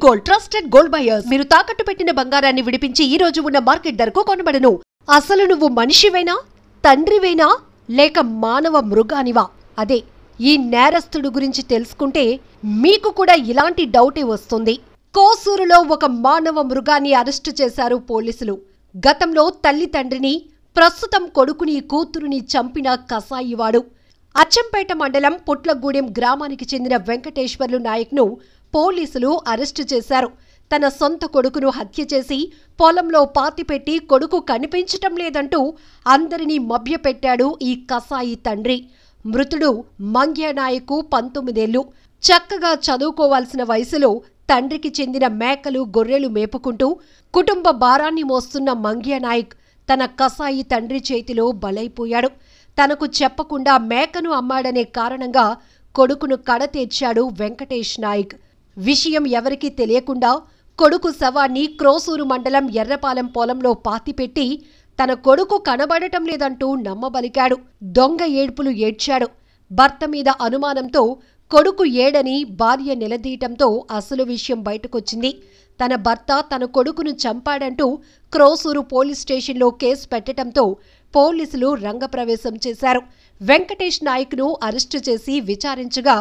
Gold trusted gold buyers మీరు తాకట్టు పెట్టిన బంగారాన్ని విడిపించి ఈ రోజు ఉన్న మార్కెట్ ధరకు కొనబడను. అసలు నువ్వు మనిషివేనా, తండ్రివేనా, లేక మానవ మృగానివా? అదే ఈ నేరస్తుడు గురించి తెలుసుకుంటే మీకు కూడా ఇలాంటి డౌటే వస్తుంది. కోసూరులో ఒక మానవ మృగాన్ని అరెస్టు చేశారు పోలీసులు. గతంలో తల్లి తండ్రిని, ప్రస్తుతం కొడుకుని కూతురుని చంపిన కసాయివాడు. అచ్చంపేట మండలం పుట్లగూడెం గ్రామానికి చెందిన వెంకటేశ్వర్లు నాయక్ను పోలీసులు అరెస్టు చేశారు. తన సొంత కొడుకును హత్య చేసి పొలంలో పాతిపెట్టి కొడుకు కనిపించటం లేదంటూ అందరినీ మభ్యపెట్టాడు ఈ కసాయి తండ్రి. మృతుడు మంగ్యనాయకు 19 ఏళ్లు. చక్కగా చదువుకోవాల్సిన వయసులో తండ్రికి చెందిన మేకలు, గొర్రెలు మేపుకుంటూ కుటుంబ భారాన్ని మోస్తున్న మంగ్యనాయక్ తన కసాయి తండ్రి చేతిలో బలైపోయాడు. తనకు చెప్పకుండా మేకను అమ్మాడనే కారణంగా కొడుకును కడతీర్చాడు వెంకటేష్ నాయక్. విషయం ఎవరికీ తెలియకుండా కొడుకు శవాన్ని క్రోసూరు మండలం ఎర్రపాలెం పొలంలో పాతిపెట్టి తన కొడుకు కనబడటం లేదంటూ నమ్మబలికాడు. దొంగ ఏడ్పులు ఏడ్చాడు. భర్త మీద అనుమానంతో కొడుకు ఏడని భార్య నిలదీయటంతో అసలు విషయం బయటకొచ్చింది. తన భర్త తన కొడుకును చంపాడంటూ క్రోసూరు పోలీస్ స్టేషన్లో కేసు పెట్టడంతో పోలీసులు రంగప్రవేశం చేశారు. వెంకటేష్ నాయక్ను అరెస్టు చేసి విచారించగా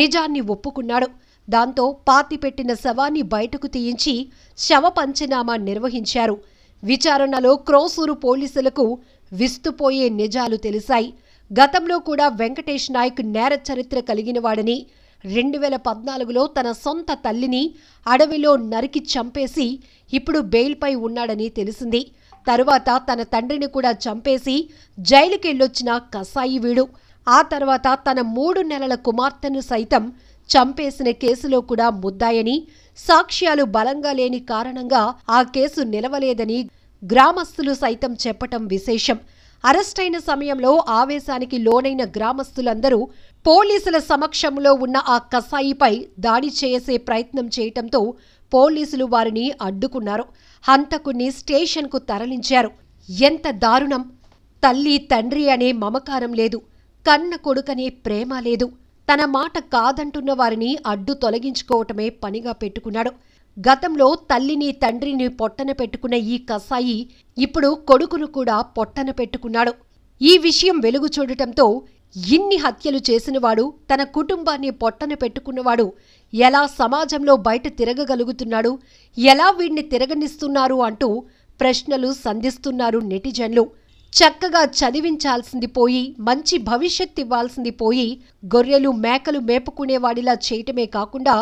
నిజాన్ని ఒప్పుకున్నాడు. దాంతో పాతిపెట్టిన శవాన్ని బయటకు తీయించి శవ పంచనామా నిర్వహించారు. విచారణలో క్రోసూరు పోలీసులకు విస్తుపోయే నిజాలు తెలిసాయి. గతంలో కూడా వెంకటేష్ నాయక్ నేర చరిత్ర కలిగినవాడని, 2014లో తన సొంత తల్లిని అడవిలో నరికి చంపేసి ఇప్పుడు బెయిల్పై ఉన్నాడని తెలిసింది. తరువాత తన తండ్రిని కూడా చంపేసి జైలుకెళ్ళొచ్చిన కసాయి వీడు. ఆ తర్వాత తన 3 నెలల కుమార్తెను సైతం చంపేసిన కేసులో కూడా ముద్దాయని, సాక్ష్యాలు బలంగా లేని కారణంగా ఆ కేసు నిలవలేదని గ్రామస్తులు సైతం చెప్పటం విశేషం. అరెస్టైన సమయంలో ఆవేశానికి లోనైన గ్రామస్తులందరూ పోలీసుల సమక్షంలో ఉన్న ఆ కసాయిపై దాడి చేసే ప్రయత్నం చేయటంతో పోలీసులు వారిని అడ్డుకున్నారు. హంతకుణ్ణి స్టేషన్కు తరలించారు. ఎంత దారుణం! తల్లి తండ్రి అనే మమకారం లేదు, కన్న కొడుకనే ప్రేమ లేదు. తన మాట కాదంటున్న వారిని అడ్డు తొలగించుకోవటమే పనిగా పెట్టుకున్నాడు. గతంలో తల్లిని తండ్రిని పొట్టన పెట్టుకున్న ఈ కసాయి ఇప్పుడు కొడుకును కూడా పొట్టన పెట్టుకున్నాడు. ఈ విషయం వెలుగు చూడటంతో ఇన్ని హత్యలు చేసినవాడు, తన కుటుంబాన్ని పొట్టన పెట్టుకున్నవాడు ఎలా సమాజంలో బయట తిరగగలుగుతున్నాడు, ఎలా వీడిని తిరగనిస్తున్నారు అంటూ ప్రశ్నలు సంధిస్తున్నారు నెటిజన్లు. చక్కగా చదివించాల్సింది పోయి, మంచి భవిష్యత్ ఇవ్వాల్సింది పోయి, గొర్రెలు మేకలు మేపుకునేవాడిలా చేయటమే కాకుండా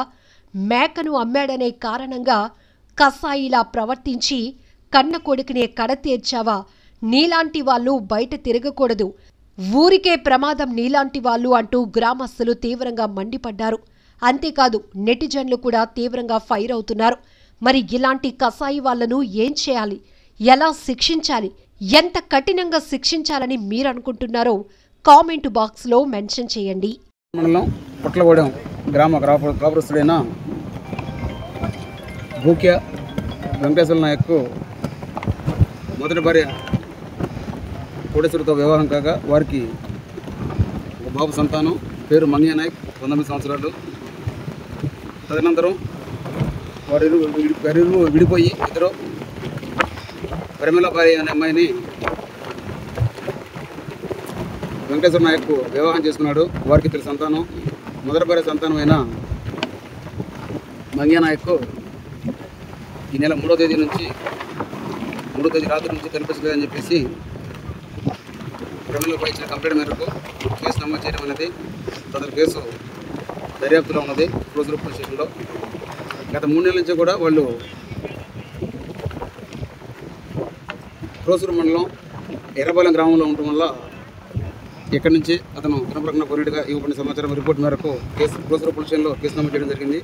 మేకను అమ్మాడనే కారణంగా కసాయిలా ప్రవర్తించి కన్న కొడుకునే కడతీర్చావా? నీలాంటి వాళ్ళు బయట తిరగకూడదు, ఊరికే ప్రమాదం నీలాంటి వాళ్ళు అంటూ గ్రామస్తులు తీవ్రంగా మండిపడ్డారు. అంతేకాదు నెటిజన్లు కూడా తీవ్రంగా ఫైర్ అవుతున్నారు. మరి ఇలాంటి కసాయి వాళ్లను ఏం చేయాలి, ఎలా శిక్షించాలి, ఎంత కఠినంగా శిక్షించాలని మీరు అనుకుంటున్నారో కామెంట్ బాక్స్లో మెన్షన్ చేయండి. మండలం పుట్లగూడెం గ్రామ కాపురస్తుడైన భూక్య వెంకటేశ్వర నాయక్ మొదటి భార్య కోటేశ్వరితో వివాహం కాగా వారికి ఒక బాబు సంతానం, పేరు మంగ్య నాయక్, 19 సంవత్సరాలు. తదనంతరం వారు విడిపోయి ఇద్దరు పరిమళ భార్య అనే అమ్మాయిని వెంకటేశ్వర నాయక్ వివాహం చేసుకున్నాడు. వారికి 3 సంతానం. మొదటి భార్య సంతానమైన మంగ్య నాయక్ ఈ నెల 3వ తేదీ రాత్రి నుంచి కనిపించలేదని చెప్పేసి పరిమళపై ఇచ్చిన కంప్లైంట్ మేరకు కేసు నమోదు చేయడం అనేది తన కేసు దర్యాప్తులో ఉన్నది క్రోసూరు పోలీస్ స్టేషన్లో. గత 3 నెలల నుంచి కూడా వాళ్ళు క్రోసూరు మండలం ఎర్రపాలెం గ్రామంలో ఉండటం వల్ల ఇక్కడి నుంచి అతను దినప్రకటన పోయినట్టుగా ఇవ్వబడిన సమాచారం రిపోర్ట్ మేరకు క్రోసూరు పోలీస్ స్టేషన్లో కేసు నమోదు చేయడం జరిగింది.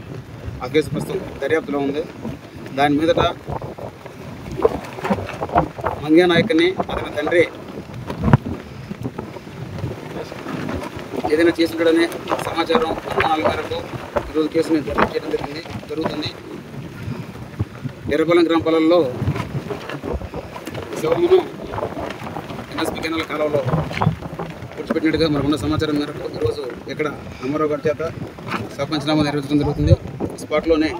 ఆ కేసు ప్రస్తుతం దర్యాప్తులో ఉంది. దాని మీదట మంగ్య నాయక్ని అతని తండ్రి ఏదైనా చేసుకుంటాడనే సమాచారం అనుమానాల మేరకు ఈరోజు కేసుని దర్యాప్తు చేయడం జరుగుతుంది. ఎర్రపాలెం గ్రామ పొలాల్లో శవమును ఎన్ఎస్పి కెనాల్ కాలంలో పూడ్చిపెట్టినట్టుగా మనకున్న సమాచారం మేరకు ఈరోజు ఇక్కడ అమ్మారావు గారి చేత సర్పంచ్ నామా నిర్వహించడం జరుగుతుంది. స్పాట్లోనే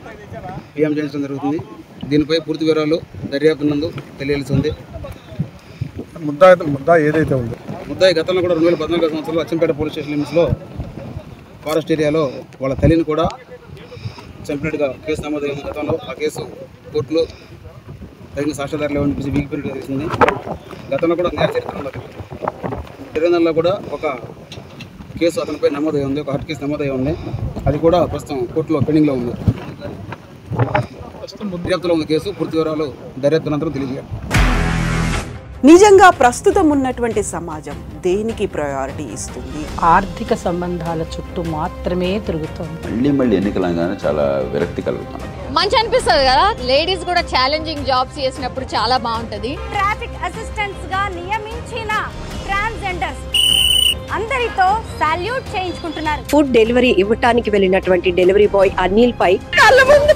పిఎం చేయించడం జరుగుతుంది. దీనిపై పూర్తి వివరాలు దర్యాప్తు నందు తెలియాల్సి ఉంది. ముద్దా ఏదైతే ఉందో ముద్దాయి గతంలో కూడా 2014 సంవత్సరంలో అచ్చంపేట పోలీస్ స్టేషన్ లిమిట్స్లో ఫారెస్ట్ ఏరియాలో వాళ్ళ తల్లిని కూడా చంపినట్టుగా కేసు నమోదైంది. గతంలో ఆ కేసు కోర్టులో తగిన సాక్ష్యాధారాలు ఏమనిపించి వీగిపోయినట్టుగా తెలిసింది. గతంలో కూడా నేర చరిత్ర ఉన్నది. 2020లో కూడా ఒక కేసు అతనిపై నమోదై ఉంది, ఒక హత్య కేసు నమోదై ఉంది. అది కూడా ప్రస్తుతం కోర్టులో పెండింగ్లో ఉంది. దర్యాప్తులో ఉన్న కేసు పూర్తి వివరాలు దర్యాప్తు అనంతరం తెలియజేయాలి. నిజంగా ప్రస్తుతం ఉన్నటువంటి సమాజం దేనికి ప్రయారిటీ ఇస్తుంది? ఆర్థిక సంబంధాల చుట్టూ మాత్రమే తిరుగుతుంది. మళ్ళీ ఎన్నికలంగానే చాలా విరక్తి కలుగుతుంది. మంచి అనిపిస్తుంది కదా, లేడీస్ కూడా ఛాలెంజింగ్ జాబ్స్ చేసినప్పుడు చాలా బాగుంటది. ట్రాఫిక్ అసిస్టెంట్స్ గా నియమించిన ట్రాన్స్జెండర్స్ అందరితో సాల్యూట్ చేయించుకుంటున్నారు. ఫుడ్ డెలివరీ ఇవ్వటానికి వెళ్ళినటువంటి డెలివరీ బాయ్ అనిల్ పై కళ్ళ ముందు